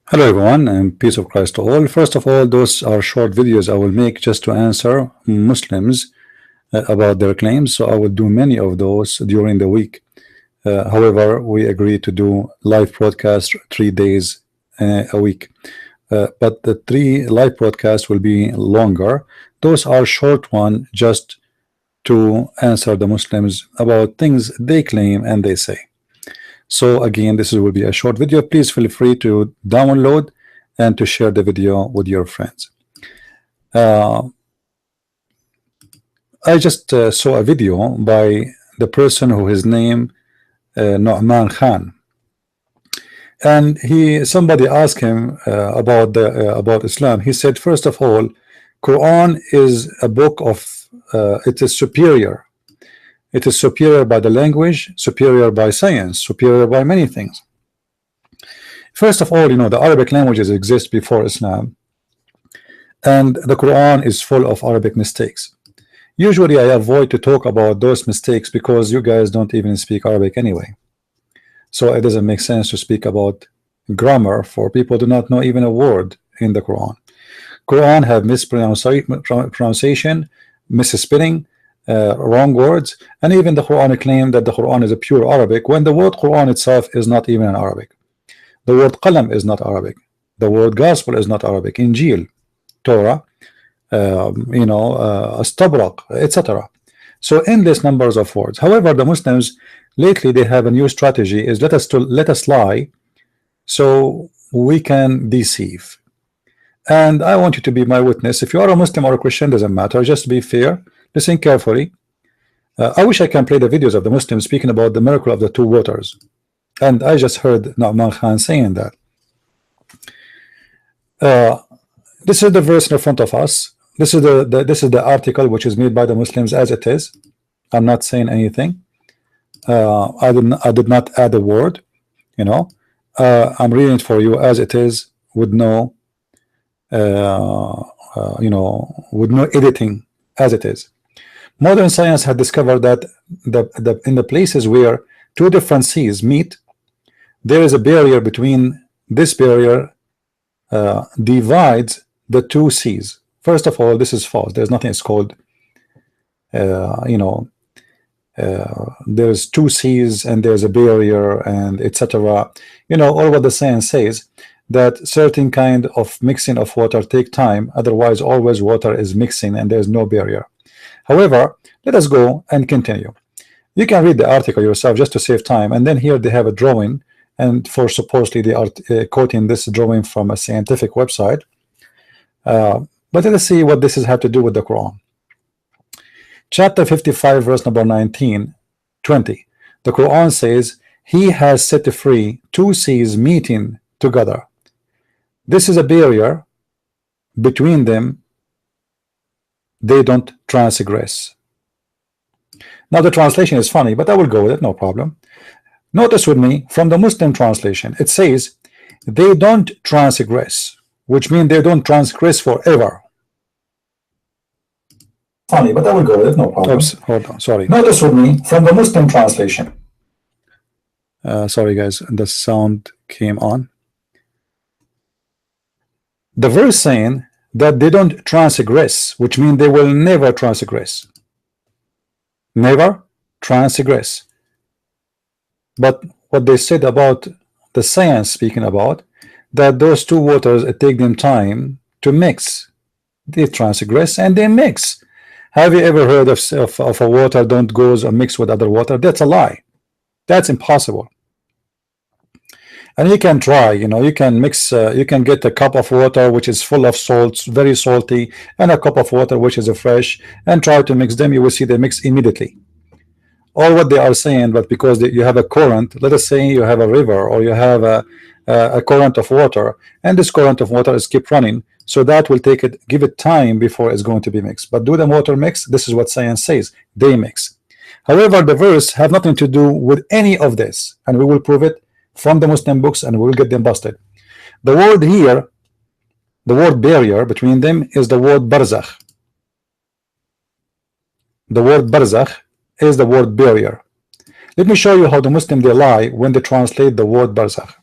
Hello everyone and peace of Christ to all. First of all, those are short videos I will make just to answer Muslims about their claims. So I will do many of those during the week. However, we agreed to do live broadcast 3 days a week. But the 3 live broadcasts will be longer. Those are short one just to answer the Muslims about things they claim and they say. So again, this will be a short video. Please feel free to download and to share the video with your friends. I just saw a video by the person who his name Nu'man Khan, and somebody asked him about Islam. He said, first of all, Quran is a book of it is superior. It is superior by the language, superior by science, superior by many things. First of all, the Arabic languages exist before Islam, and the Quran is full of Arabic mistakes. Usually I avoid to talk about those mistakes because you guys don't even speak Arabic anyway. So it doesn't make sense to speak about grammar for people who do not know even a word in the Quran. Quran have mispronunciation, misspelling, wrong words, and even the Quran claim that the Quran is a pure Arabic when the word Quran itself is not even in Arabic. The word qalam is not Arabic. The word gospel is not Arabic. Injil, Torah, Astabrak, etc. So endless numbers of words. However, the Muslims lately they have a new strategy: is let us lie so we can deceive. And I want you to be my witness. If you are a Muslim or a Christian, doesn't matter. Just be fair. Listen carefully. I wish I can play the videos of the Muslims speaking about the miracle of the two waters, and I just heard Nu'man Khan saying that. This is the verse in front of us. This is the article which is made by the Muslims as it is. I'm not saying anything. I did not add a word. I'm reading it for you as it is, with no with no editing, as it is. Modern science had discovered that in the places where two different seas meet, there is a barrier between. This barrier divides the two seas. First of all, this is false. There's nothing is called there's two seas and there's a barrier and etc. All what the science says, that certain kind of mixing of water take time, otherwise always water is mixing and there's no barrier. However, let us go and continue. You can read the article yourself just to save time, and then here they have a drawing, and for supposedly they are quoting this drawing from a scientific website. But let us see what this has to do with the Quran. Chapter 55, verse number 19, 20. The Quran says, He has set free two seas meeting together. This is a barrier between them. They don't transgress. Now the translation is funny, but I will go with it, no problem. Notice with me from the Muslim translation, it says they don't transgress, which means they don't transgress forever. Funny, but I will go with it, no problem. Oops, hold on, sorry. Notice with me from the Muslim translation. Sorry guys, the sound came on. The verse saying that they don't transgress, which means they will never transgress. Never transgress. But what they said about the science, speaking about that those two waters, it take them time to mix. They transgress and they mix. Have you ever heard of a water don't goes or mix with other water? That's a lie. That's impossible. And you can try, you can mix, you can get a cup of water which is full of salts, very salty, and a cup of water which is fresh, and try to mix them. You will see they mix immediately. All what they are saying, but because you have a current, let us say you have a river or you have a current of water, and this current of water is keep running, so that will give it time before it's going to be mixed. But do the water mix? This is what science says, they mix. However, the verse have nothing to do with any of this, and we will prove it from the Muslim books, and we will get them busted. The word here, the word barrier between them, is the word barzakh. The word barzakh is the word barrier. Let me show you how the Muslim they lie when they translate the word barzakh.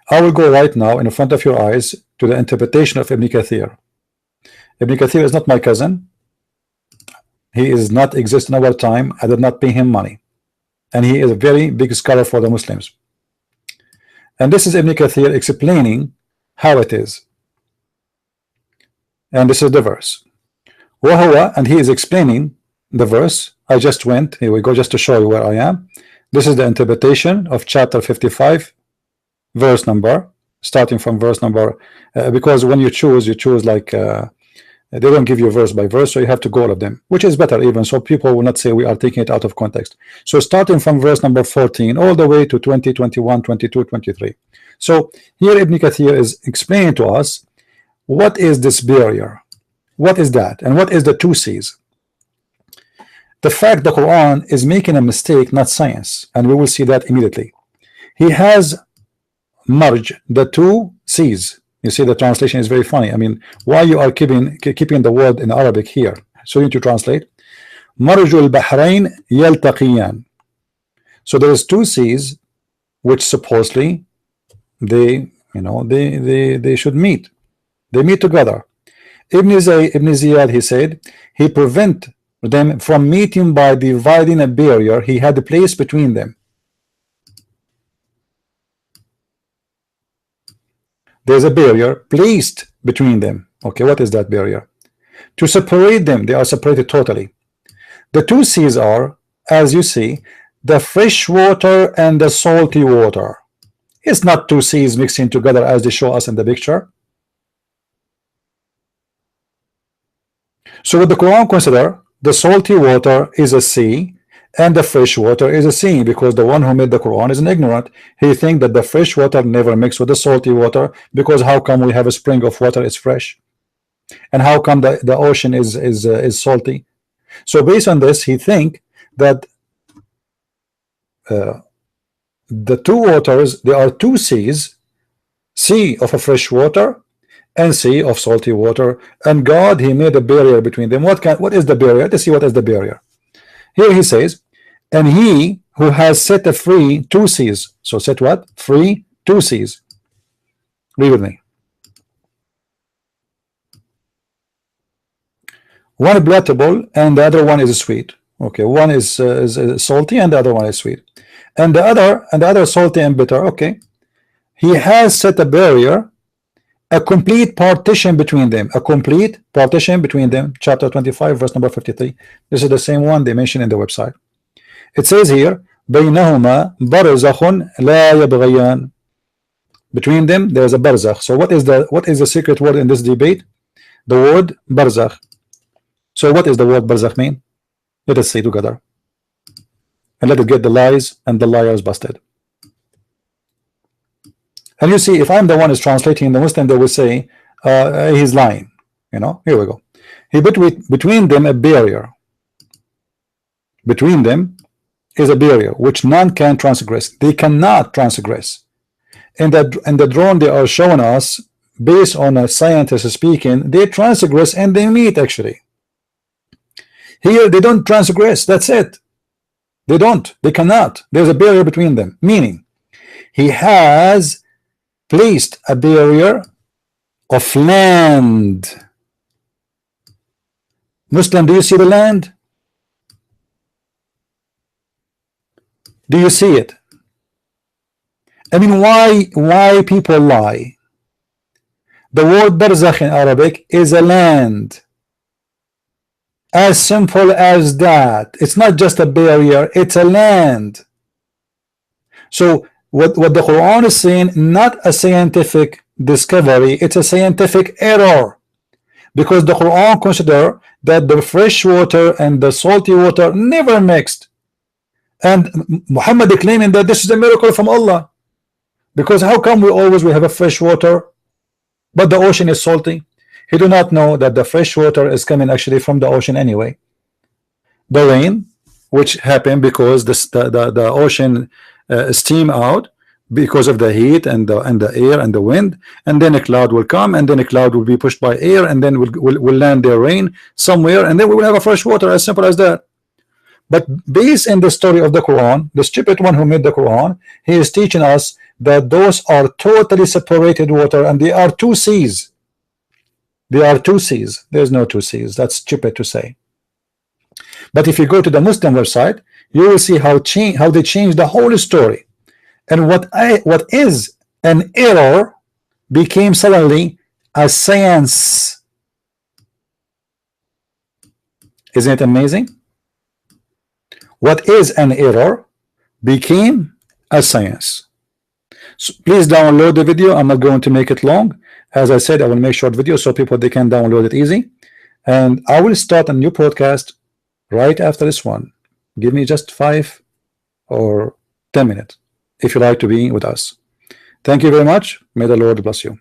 I will go right now in front of your eyes to the interpretation of Ibn Kathir. Ibn Kathir is not my cousin. He is not exist in our time. I did not pay him money, and he is a very big scholar for the Muslims. And this is Ibn Kathir explaining how it is. And this is the verse. وَهُوَ, and he is explaining the verse. I just went, here we go, just to show you where I am. This is the interpretation of chapter 55, verse number, starting from verse number, because when you choose like, they don't give you verse by verse, so you have to go all of them, which is better even, so people will not say we are taking it out of context. So starting from verse number 14 all the way to 20, 21, 22, 23. So here Ibn Kathir is explaining to us what is this barrier, what is that, and what is the two C's. The fact the Quran is making a mistake, not science, and we will see that immediately. He has merged the two C's. You see, the translation is very funny. I mean, why you are keeping the word in Arabic here? So you need to translate. Marjul Bahrain yaltaqiyan. So there is two C's which supposedly they should meet. They meet together. Ibn Ziyad, he said, he prevent them from meeting by dividing a barrier he had placed between them. There's a barrier placed between them. Okay, what is that barrier? To separate them, they are separated totally. The two C's are, as you see, the fresh water and the salty water. It's not two C's mixing together as they show us in the picture. So what the Quran consider, the salty water is a sea and the fresh water is a sea, because the one who made the Quran is an ignorant. He think that the fresh water never mixed with the salty water, because how come we have a spring of water is fresh, and how come the ocean is salty? So based on this, he think that the two waters, there are two seas, sea of a fresh water and sea of salty water, and God, he made a barrier between them. What is the barrier? Let's see what is the barrier. Here he says, and he who has set free two seas. So set what? Free two seas. Read with me. One palatable and the other one is sweet. Okay, one is salty and the other one is sweet, and the other salty and bitter. Okay, he has set a barrier, a complete partition between them, a complete partition between them. Chapter 25, verse number 53. This is the same one they mentioned in the website. It says here, بينهما برزخ لا يبغيان. Between them there is a barzakh. So what is the secret word in this debate? The word barzakh. So what is the word barzakh mean? Let us say together, and let us get the lies and the liars busted. And you see, if I'm the one who's translating, the Muslim, they will say he's lying. You know, here we go. He put between them a barrier. Between them is a barrier which none can transgress. They cannot transgress. And the drone they are showing us, based on a scientist speaking, they transgress and they meet actually. Here they don't transgress. That's it. They don't. They cannot. There's a barrier between them. Meaning, he has placed a barrier of land. Muslim, do you see the land? Do you see it? I mean, why people lie? The word barzakh in Arabic is a land. As simple as that. It's not just a barrier, it's a land. So what the Quran is saying, not a scientific discovery, it's a scientific error, because the Quran consider that the fresh water and the salty water never mixed, and Muhammad claiming that this is a miracle from Allah, because how come we have a fresh water but the ocean is salty? He do not know that the fresh water is coming actually from the ocean anyway. The rain, which happened because the ocean steam out because of the heat and the air and the wind, and then a cloud will come, and then a cloud will be pushed by air, and then will land their rain somewhere, and then we will have a fresh water. As simple as that. But based in the story of the Quran, the stupid one who made the Quran, he is teaching us that those are totally separated water and they are two seas. They are two seas. There's no two seas. That's stupid to say. But if you go to the Muslim website, you will see how they changed the whole story, and what is an error became suddenly a science. Isn't it amazing? What is an error became a science. So please download the video. I'm not going to make it long. As I said, I will make short videos so people they can download it easy, and I will start a new podcast right after this one. Give me just 5 or 10 minutes if you like to be with us. Thank you very much. May the Lord bless you.